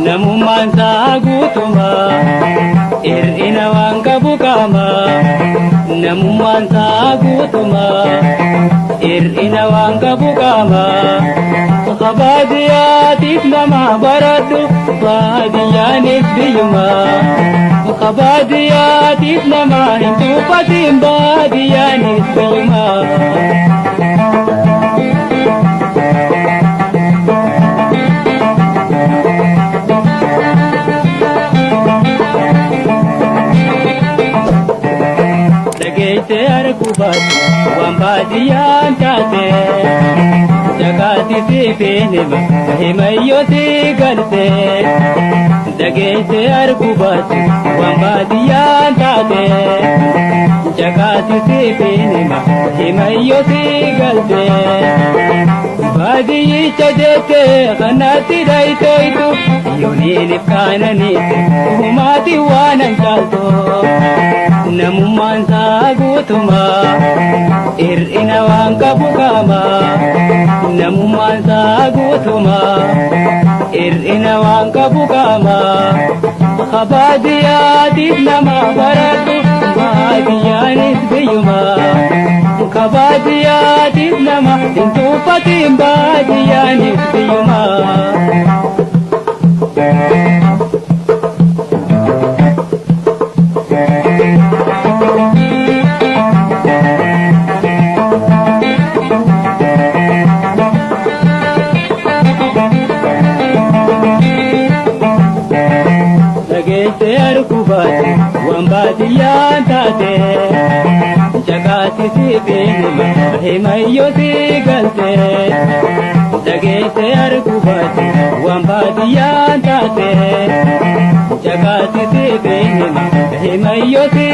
namummaan saagutuma ir'ina waan qabu qaama namummaan saagutuma ir'ina waan qabu qaama baadiyyaatiif nama baradhu baadiyyaanis biyyuma baadiyyaatiif nama hin tuufatiin baadiyyaanis biyyuma. Dhageesse argubaatu waan baadiyyaan taate jagaati siifeenima himayyooti galte. Dhageesse argubaatu waan baadiyyaan taate jagaati siifeenima himayyooti galte. Baadiyyicha jettee kanatti dhayitoytu yooniinif kaananiite humaati waanan caaltu. Namummaan saagutuma ir'ina waan qabu qaama namummaan saagutuma ir'ina waan qabu qaama baadiyyaatiif nama baradhu baadiyyaanis biyyuma baadiyyaatiif nama hin tuufatiin baadiyyaanis biyyuma. Dhageesse argubaatu waan baadiyyaan taate jagaati siifeenima himayyooti galte. Dhageesse argubaatu waan baadiyyaan taate jagaati siifeenima himayyooti.